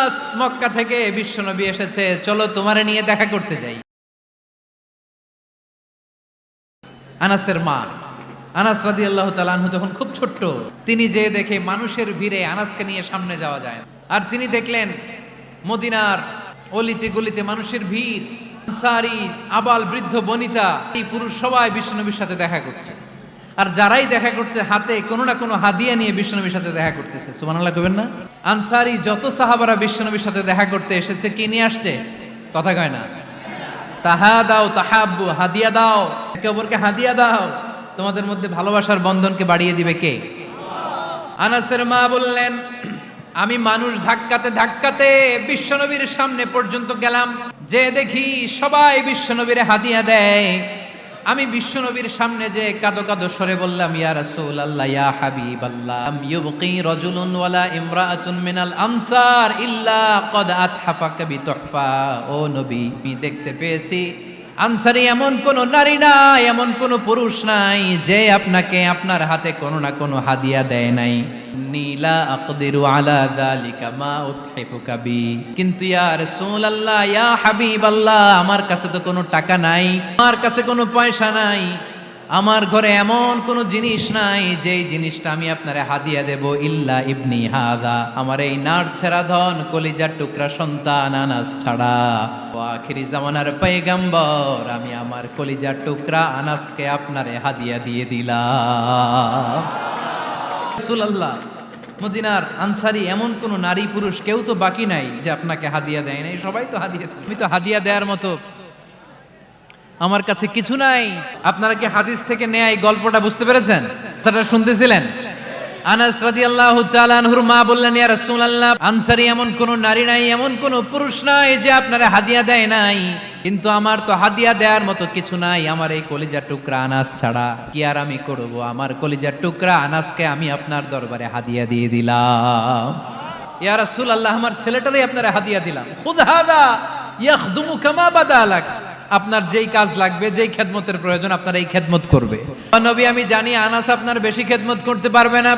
আনাস মক্কা থেকে বিশ্বনবী এসেছে, চলো তোমারে নিয়ে দেখা করতে যাই। আনাসের মা আনাস রাদিয়াল্লাহু তাআলা আনহু তখন খুব ছোট্ট। তিনি যে দেখে মানুষের ভিড়ে আনাসকে নিয়ে সামনে যাওয়া যায় না। আর তিনি দেখলেন মদিনার অলিতে গলিতে মানুষের ভিড়, আনসারী আবাল বৃদ্ধ বনিতা এই পুরুষ সবাই বিশ্বনবীর সাথে দেখা করছে। আর যারাই দেখা করছে হাতে কোনো না কোনো হাদিয়া নিয়ে বিশ্বনবীর সাথে দেখা করতেছে। সুবহানাল্লাহ কইবেন না? আনসারী যত সাহাবারা বিশ্বনবীর সাথে দেখা করতে এসেছে কি নিয়ে আসছে? কথা কয় না? তাহাদাও তাহাব্বু, হাদিয়া দাও, একে অপরকে হাদিয়া দাও। তোমাদের মধ্যে ভালোবাসার বন্ধনকে বাড়িয়ে দিবে কে? আনাসের মা বললেন, আমি মানুষ ধাক্কাতে ধাক্কাতে বিশ্বনবীর সামনে পর্যন্ত গেলাম, যে দেখি সবাই বিশ্বনবীর হাদিয়া দেয়। আমি বিশ্বনবীর সামনে যে কাঁদো কাঁদো স্বরে বললাম, ইয়া রাসূলুল্লাহ ইয়া হাবিবাল্লাহ, ইউবকি রাজুলুন ওয়ালা ইমরাআতুন মিনাল আনসার ইল্লা ক্বাদ আতহাফাকা বিতুহফা। ও নবী, আমি দেখতে পেয়েছি আনসারী এমন কোন নারী নাই, এমন কোন পুরুষ নাই যে আপনাকে আপনার হাতে কোনো না কোনো হাদিয়া দেয় নাই। নীলা আকদিরু আলা যালিকা মা উতহিফুকা বি। কিন্তু ইয়া রাসূলুল্লাহ ইয়া হাবিবাল্লাহ, আমার কাছে তো কোনো টাকা নাই, আমার কাছে কোনো পয়সা নাই, আমার ঘরে এমন কোনো জিনিস নাই যেই জিনিসটা আমি আপনারে হাদিয়া দেব ইল্লা ইবনি হাদা, আমার এই নাড়ছেড়া ধন কলিজার টুকরা সন্তান আনাস ছাড়া। ও আখিরি জামানার পয়গম্বর, আমি আমার কলিজার টুকরা আনাসকে আপনারে হাদিয়া দিয়ে দিলাম। রাসূলুল্লাহ, মদিনার আনসারী এমন কোন নারী পুরুষ কেউ তো বাকি নাই যে আপনাকে হাদিয়া দেয় নাই, সবাই তো হাদিয়া দেয়। আমি তো হাদিয়া দেওয়ার মতো আমার কাছে কিছু নাই। আপনারা কি হাদিস থেকে নেয়া এই গল্পটা বুঝতে পেরেছেন? কথাটা শুনতেছিলেন? আনাস রাদিয়াল্লাহু তাআলা আনহুর মা বললেন, ইয়া রাসূলুল্লাহ, আনসারী এমন কোন নারী নাই, এমন কোন পুরুষ নাই যে আপনারা হাদিয়া দেয় নাই, কিন্তু আমার তো হাদিয়া দেওয়ার মতো কিছু নাই আমার এই কলিজার টুকরা আনাস ছাড়া। কি আর আমি করব? আমার কলিজার টুকরা আনাসকে আমি আপনার দরবারে হাদিয়া দিয়ে দিলাম। ইয়া রাসূলুল্লাহ, আমার ছেলেটারই আপনারা হাদিয়া দিলাম। খুদ হাদা ইয়াখদুমু কামা বাদালাক, আপনার যেই কাজ লাগবে, যেই খেদমতের প্রয়োজন আপনার এই খেদমত করবে। নবী, আমি জানি আনাস আপনার বেশি খেদমত করতে পারবে না।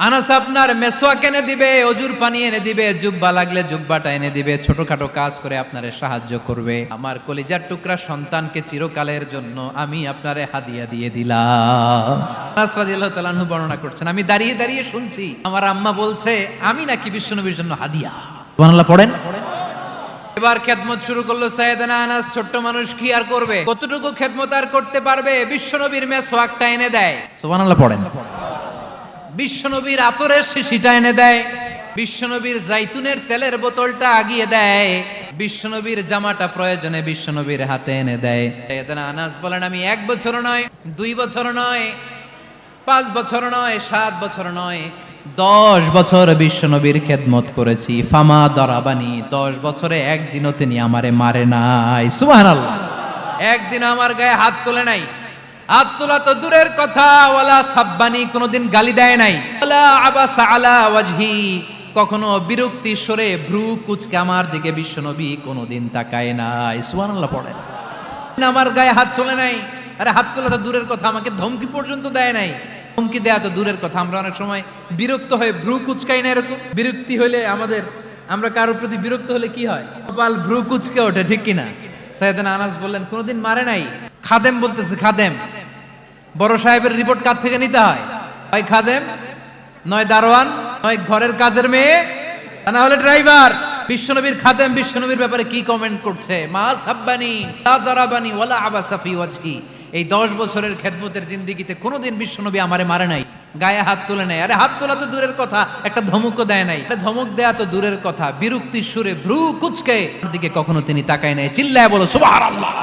আনাস আপনার মেসওয়াক এনে দিবে, অজুর পানি এনে দিবে, জুব্বা লাগলে জুব্বাটা এনে দিবে, ছোটখাটো কাজ করে আপনারে সাহায্য করবে। আমার কলিজার টুকরা সন্তানকে চিরকালের জন্য আমি আপনারে হাদিয়া দিয়ে দিলাম। আনাস রাদিয়াল্লাহু তাআলা আনহু বর্ণনা করছেন, আমি দাঁড়িয়ে দাঁড়িয়ে শুনছি আমার আম্মা বলছে আমি নাকি বিশ্বনবীর জন্য হাদিয়া। সুবহানাল্লাহ পড়েন। এবার খেদমত শুরু করলো সাইয়েদনা আনাস। ছোট্ট মানুষ কি আর করবে, কতটুকু খেদমত আর করতে পারবে? বিশ্বনবীর মেসওয়াকটা এনে দেয়। সুবহানাল্লাহ পড়েন। বিশ্বনবীর আতরের শিশিটা এনে দেয়, বিশ্বনবীর জাইতুনের তেলের বোতলটা আগিয়ে দেয়, বিশ্বনবীর জামাটা প্রয়োজনে বিশ্বনবীর হাতে এনে দেয়। সাইয়েদনা আনাস বলেন, আমি 1 বছর নয়, 2 বছর নয়, 5 বছর নয়, 7 বছর নয়, 10 বছর বিশ্বনবীর খেদমত করেছি। ফামা দরাবানি, 10 বছরে একদিনও তিনি আমারে মারে নাই। সুবহানাল্লাহ। একদিন আমার গায়ে হাত তোলে নাই। হাত তোলা তো দূরের কথা, ওয়ালা সাব্বানি, কোনোদিন গালি দেয় নাই। ওয়ালা আবাসা আলা ওয়াজহি, কখনো বিরক্তি সরে ভ্রু কুচকে আমার দিকে বিশ্বনবী কোনোদিন তাকায় নাই। সুবহানাল্লাহ পড়েন। আমার গায়ে হাত তোলে নাই। আরে হাত তোলা তো দূরের কথা, আমাকে ধমকি পর্যন্ত দেয় নাই। ধমকি দেয়া তো দূরের কথা, আমরা অনেক সময় বিরক্ত হয়ে ভ্রু কুচকাই না। এরকম বিরক্তি হইলে আমরা কারোর প্রতি বিরক্ত হলে কি হয়? কপাল ভ্রু কুচকে ওঠে, ঠিক কিনা? সাইয়েদনা আনাস বললেন, কোনোদিন মারে নাই। খাদেম বলতেছে, খাদেম। বড় সাহেবের রিপোর্ট কার থেকে নিতে হয়? হয় খাদেম, নয় দারোয়ান, নয় ঘরের কাজের মেয়ে, না হলে ড্রাইভার। বিশ্বনবীর খাদেম বিশ্বনবীর ব্যাপারে কি কমেন্ট করছে? মা সাব্বানি লা জারাবানি ওয়ালা আবাসা ফি ওয়াজহি। এই 10 বছরের খেদমতের জিন্দেগিতে কোনোদিন বিশ্বনবী আমারে মারে নাই, গায়ে হাত তোলে নাই। আরে হাত তোলা তো দূরের কথা, একটা ধমকও দেয় নাই। ধমক দেয়া তো দূরের কথা, বিরক্তির সুরে ভ্রু কুচকে দিকে কখনো তিনি তাকায় নাই। চিল্লায় বলো সুবহানাল্লাহ।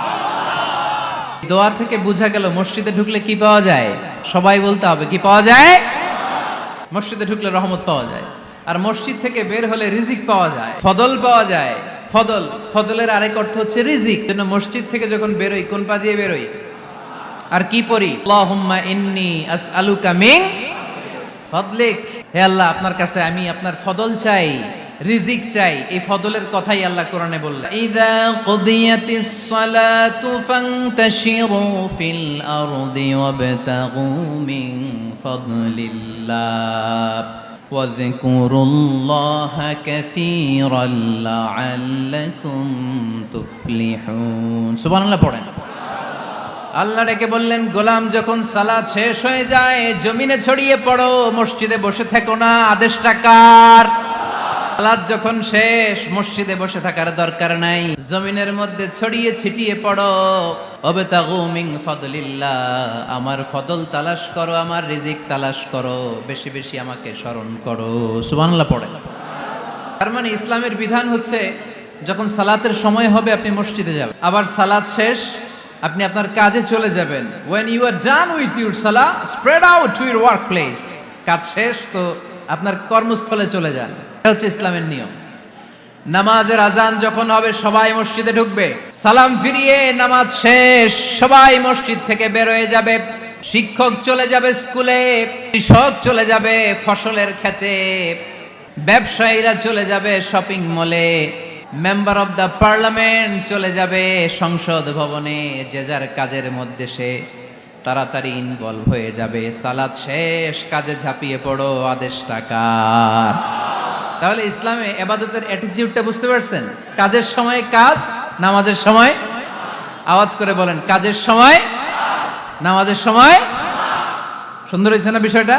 দোয়া থেকে বোঝা গেল মসজিদে ঢুকলে কি পাওয়া যায়? সবাই বলতে হবে, কি পাওয়া যায়? মসজিদে ঢুকলে রহমত পাওয়া যায়, আর মসজিদ থেকে বের হলে রিজিক পাওয়া যায়, ফদল পাওয়া যায়। ফদল, ফদলের আরেক অর্থ হচ্ছে রিজিক। জন্য মসজিদ থেকে যখন বেরোই কোন পা দিয়ে বেরোই? আর কি পড়ি? আল্লাহুম্মা ইন্নী আসআলুকা মিন ফদলিক, হে আল্লাহ আপনার কাছে আমি আপনার ফদল চাই, রিজিক চাই। এই ফদলের কথাই আল্লাহ কোরআনে বললেন, ইযা কুদিয়াতিস সালাতু ফান্তাশিরু ফিল আরদি ওয়াবতাগু মিন ফাদলিল্লাহ। واذكروا الله كثيرا لعلكم تفلحون সুবহানাল্লাহ পড়েন। আল্লাহ ডেকে বললেন, গোলাম যখন সালাত শেষ হয়ে যায় জমিনে ছড়িয়ে পড়ো, মসজিদে বসে থেকো না। আদেশটা কার? সালাত যখন শেষ মসজিদে বসে থাকার দরকার নাই, জমিনের মধ্যে ছড়িয়ে ছিটিয়ে পড়ো। ওয়াবতাগু মিন ফাদলিল্লাহ, আমার ফদল তালাশ করো, আমার রিজিক তালাশ করো, বেশি বেশি আমাকে স্মরণ করো। সুবহানাল্লাহ পড়ে। তার মানে ইসলামের বিধান হচ্ছে যখন সালাতের সময় হবে আপনি মসজিদে যাবেন, আবার সালাত শেষ আপনি আপনার কাজে চলে যাবেন। when you are done with your salah spread out to your workplace, কাজ শেষ তো আপনার কর্মস্থলে চলে যান। এটা হচ্ছে ইসলামের নিয়ম। নামাজের আজান যখন হবে সবাই মসজিদে ঢুকবে, সালাম ফিরিয়ে নামাজ শেষ সবাই মসজিদ থেকে বের হয়ে যাবে। শিক্ষক চলে যাবে স্কুলে, কৃষক চলে যাবে ফসলের খেতে, ব্যবসায়ীরা চলে যাবে শপিং মলে, মেম্বার অফ দ্য পার্লামেন্ট চলে যাবে সংসদ ভবনে। যে যার কাজের মধ্যে সে তাড়াতাড়ি ইনভলভ হয়ে যাবে। সালাত শেষ, কাজে ঝাঁপিয়ে পড়ো। আদেশটা কার? তাহলে ইসলামে ইবাদতের অ্যাটিটিউডটা বুঝতে পারছেন? কাজের সময় কাজ, নামাজের সময় আওয়াজ করে বলেন, কাজের সময় নামাজের সময়। সুন্দর হয়েছে না বিষয়টা?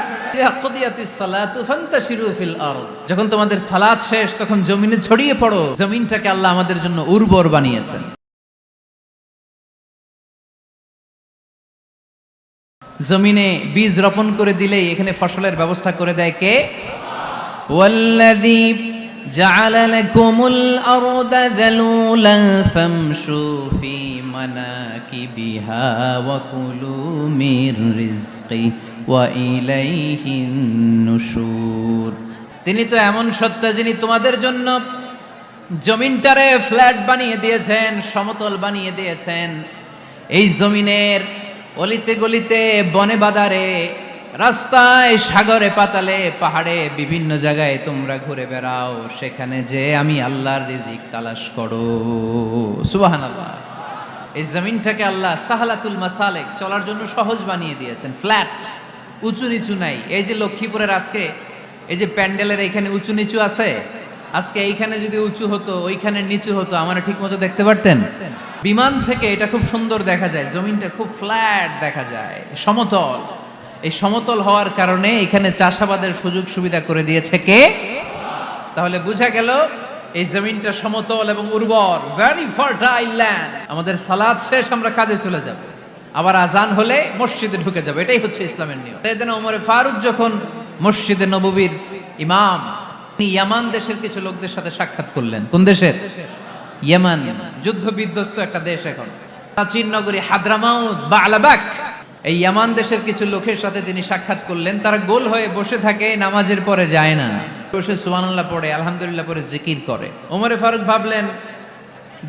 যখন তোমাদের সালাত শেষ তখন জমিনে ছড়িয়ে পড়ো। জমিনটাকে আল্লাহ আমাদের জন্য উর্বর বানিয়েছেন। জমিনে বীজ রোপণ করে দিলেই এখানে ফসলের ব্যবস্থা করে দেয় কে? ওয়াল্লাযী জাআলা লাকুমুল আরদা যালুলান ফামশু ফি মানাকিবিহা ওয়া কুলু মির রিজকি ওয়া ইলাইহিন নুশুর। তিনি তো এমন সত্তা যিনি তোমাদের জন্য জমিনটারে ফ্ল্যাট বানিয়ে দিয়েছেন, সমতল বানিয়ে দিয়েছেন। এই জমিনের অলিতে গলিতে, বনে বাদারে, রাস্তায়, সাগরে, পাতালে, পাহাড়ে, বিভিন্ন জায়গায় তোমরা ঘুরে বেড়াও। সেখানে যে আমি আল্লাহর রিজিক তালাশ করো। সুবহানাল্লাহ। এই জমিনটাকে আল্লাহ সাহালাতুল মাসালেক, চলার জন্য সহজ বানিয়ে দিয়েছেন। ফ্ল্যাট, উঁচু নিচু নাই। এই যে লক্ষ্মীপুরের আজকে এই যে প্যান্ডেলের এইখানে উঁচু নিচু আছে, আজকে এইখানে যদি উঁচু হতো ওইখানে নিচু হতো, আমরা ঠিক মতো দেখতে পারতেন? বিমান থেকে এটা খুব সুন্দর দেখা যায়, জমিনটা খুব ফ্ল্যাট দেখা যায়, সমতল। এই সমতল হওয়ার কারণে এখানে চাষাবাদের সুযোগ সুবিধা করে দিয়েছে কে? তাহলে বোঝা গেল এই জমিনটা সমতল এবং উর্বর, ভেরি ফার্টাইল ল্যান্ড। আমাদের সালাত শেষ আমরা কাজে চলে যাব, আবার আজান হলে মসজিদে ঢুকে যাবে। এটাই হচ্ছে ইসলামের নিয়ম। সাইয়েদনা ওমরে ফারুক যখন মসজিদে নববীর ইমাম, তিনি ইয়ামান দেশের কিছু লোকদের সাথে সাক্ষাৎ করলেন। কোন দেশের? ইয়ামান, যুদ্ধ বিধ্বস্ত একটা দেশ এখন। প্রাচীন নগরী হাদ্রামাউত বা আলাবাক, এই ইয়ামান দেশের কিছু লোকের সাথে তিনি সাক্ষাৎ করলেন। তারা গোল হয়ে বসে থাকে, নামাজের পরে যায় না, বসে সুবহানাল্লাহ পড়ে, আলহামদুলিল্লাহ পড়ে জিকির করে। ওমরে ফারুক ভাবলেন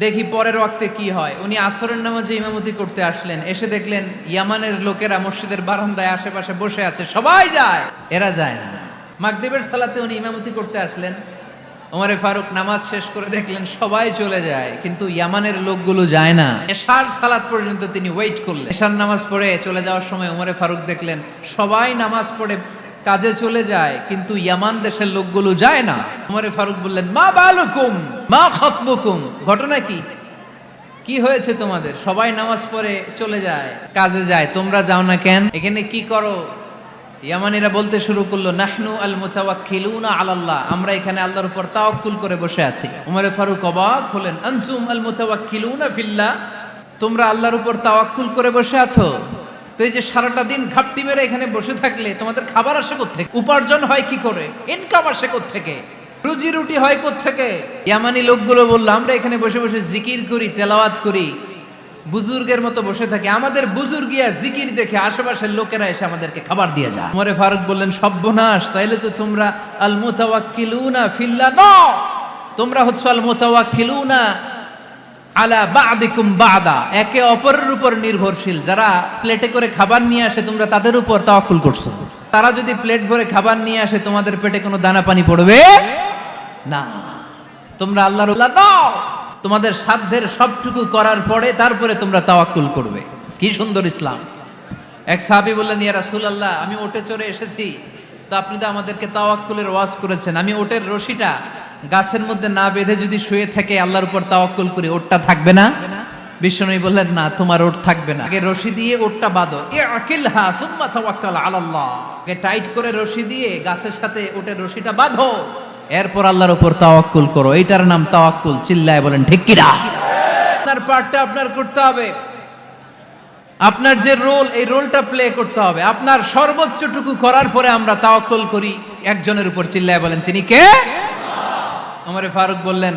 দেখি পরের ওয়াক্তে কি হয়। উনি আসরের নামাজে ইমামতি করতে আসলেন, এসে দেখলেন ইয়ামানের লোকেরা মসজিদের বারান্দায় আশেপাশে বসে আছে, সবাই যায়, এরা যায় না। মাগরিবের সালাতে উনি ইমামতি করতে আসলেন, ওমরে ফারুক নামাজ শেষ করে দেখলেন সবাই চলে যায়, কিন্তু ইয়ামানের লোকগুলো যায় না। এশার সালাত পর্যন্ত তিনি ওয়েট করলেন। এশার নামাজ পড়ে চলে যাওয়ার সময় ওমরে ফারুক দেখলেন সবাই নামাজ পড়ে কাজে চলে যায়, কিন্তু ইয়ামান দেশের লোকগুলো যায় না। ওমরে ফারুক বললেন, মা বালুকুম মা খাতবুকুম, ঘটনা কি? কি হয়েছে তোমাদের? সবাই নামাজ পড়ে চলে যায়, কাজে যায়, তোমরা যাও না কেন? এখানে কি করো? ইয়ামানিরা বলতে শুরু করলো, নাহনু আল মুতাওয়াক্কিলুনা আলাল্লাহ, আমরা এখানে আল্লাহর উপর তাওয়াক্কুল করে বসে আছি। ওমরে ফারুক অবাক হলেন, আনতুম আল মুতাওয়াক্কিলুনা ফিল্লাহ, তোমরা আল্লাহর উপর তাওয়াক্কুল করে বসে আছো? তো এই যে সারাটা দিন ঘাপটি মেরে এখানে বসে থাকলে তোমাদের খাবার আসে কোত্থেকে? উপার্জন হয় কি করে? ইনকাম আসে কোত্থেকে? রুজি রুটি হয় কোত্থেকে? ইয়ামানি লোকগুলো বললো, আমরা এখানে বসে বসে জিকির করি, তেলাওয়াত করি, বুজুর্গের মতো বসে থাকি, আমাদের বুজুর্গিয়া জিকির দেখে আশেপাশের লোকেরা এসে আমাদেরকে খাবার দিয়ে যায়। ওমরে ফারুক বললেন, সর্বনাশ, তাইলে তো তোমরা আল মুতাওয়াক্কিলুনা ফিল্লাহ নও, তোমরা হচ্ছে আল মুতাওয়াক্কিলুনা আলা বা'দিকুম বা'দা, একে অপরের উপর নির্ভরশীল। যারা প্লেটে করে খাবার নিয়ে আসে তোমরা তাদের উপর তাওয়াক্কুল করছো। তারা যদি প্লেট ভরে খাবার নিয়ে আসে তোমাদের পেটে কোনো দানা পানি পড়বে না। তোমরা আল্লাহর নও, তোমাদের সাধ্যের সবটুকু করার পরে তারপরে তোমরা তাওয়াক্কুল করবে। কি সুন্দর ইসলাম! এক সাহাবী বললেন, ইয়া রাসূলুল্লাহ, আমি ওটে চড়ে এসেছি, তো আপনি তো আমাদেরকে তাওয়াক্কুলের ওয়াজ করেছেন, আমি ওটের রশিটা গাছের মধ্যে না বেঁধে যদি শুয়ে থেকে আল্লাহর উপর তাওয়াক্কুল করি, ওটটা থাকবে না? বিষ্ণুনবী বললেন, না, তোমার ওট থাকবে না, আগে রশি দিয়ে ওটটা বাঁধো। ইআকিলহা সুম্মা তাওয়াক্কাল আলাল্লাহ, আগে টাইট করে রশি দিয়ে গাছের সাথে ওটের রশিটা বাঁধো, এরপর আল্লাহর উপর তাওয়াক্কুল করো। এইটার নাম তাওয়াক্কুল। চিল্লায় বলেন ঠিক কিনা? আপনার পার্টটা আপনার করতে হবে, আপনার যে রোল, এই রোলটা প্লে করতে হবে। আপনার সর্বোচ্চটুকু করার পরে আমরা তাওয়াক্কুল করি একজনের উপর। চিল্লায় বলেন তিনি কে? ওমর ফারুক বললেন,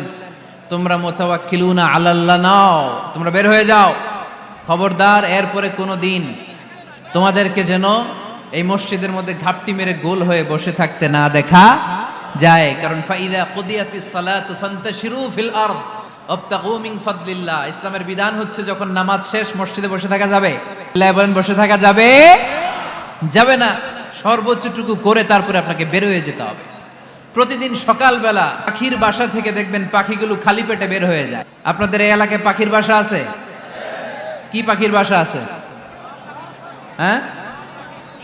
তোমরা মুতাওয়াক্কিলুনা আলাল্লাহ নাও, তোমরা বের হয়ে যাও, খবরদার এরপরে কোনো দিন তোমাদেরকে যেন এই মসজিদের মধ্যে ঘাপটি মেরে গোল হয়ে বসে থাকতে না দেখা যায়। কারণ ফাইদা কুদিয়াতিস সালাতু ফান্তাশিরু ফিল আরদ ওয়াবতাগু মিন ফাদলিল্লাহ। ইসলামের বিধান হচ্ছে যখন নামাজ শেষ মসজিদে বসে থাকা যাবে? বলেন বসে থাকা যাবে? যাবে না। সর্বোচ্চটুকু করে তারপরে আপনাকে বের হয়ে যেতে হবে। প্রতিদিন সকালবেলা পাখির বাসা থেকে দেখবেন পাখিগুলো খালি পেটে বের হয়ে যায়। আপনাদের এই এলাকায় পাখির বাসা আছে? কি পাখির বাসা আছে? হ্যাঁ,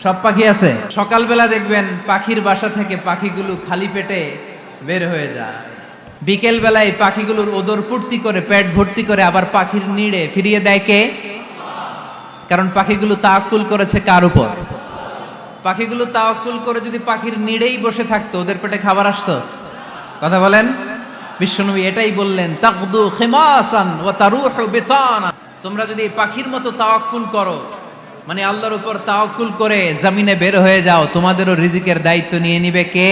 সব পাখি আছে। সকালবেলা দেখবেন পাখির বাসা থেকে পাখিগুলো খালি পেটে বের হয়ে যায়। বিকেল বেলায় পাখিগুলোর ওদর পূর্তি করে পেট ভর্তি করে আবার পাখির নিড়ে ফিরিয়ে দেয় কে? কারণ পাখিগুলো তাওয়াক্কুল করেছে কার উপর? পাখিগুলো তাওয়াক্কুল করে যদি পাখির নিড়েই বসে থাকতো, ওদের পেটে খাবার আসতো? কথা বলেন। বিশ্বনবী এটাই বললেন, তাকদু খিমাসান ওয়া তারুহু বিতানা। তোমরা যদি পাখির মতো তাওয়াক্কুল করো, মানে আল্লাহর উপর তাওয়াক্কুল করে জমিনে বের হয়ে যাও, তোমাদেরও রিজিকের দায়িত্ব নিয়ে নিবে কে?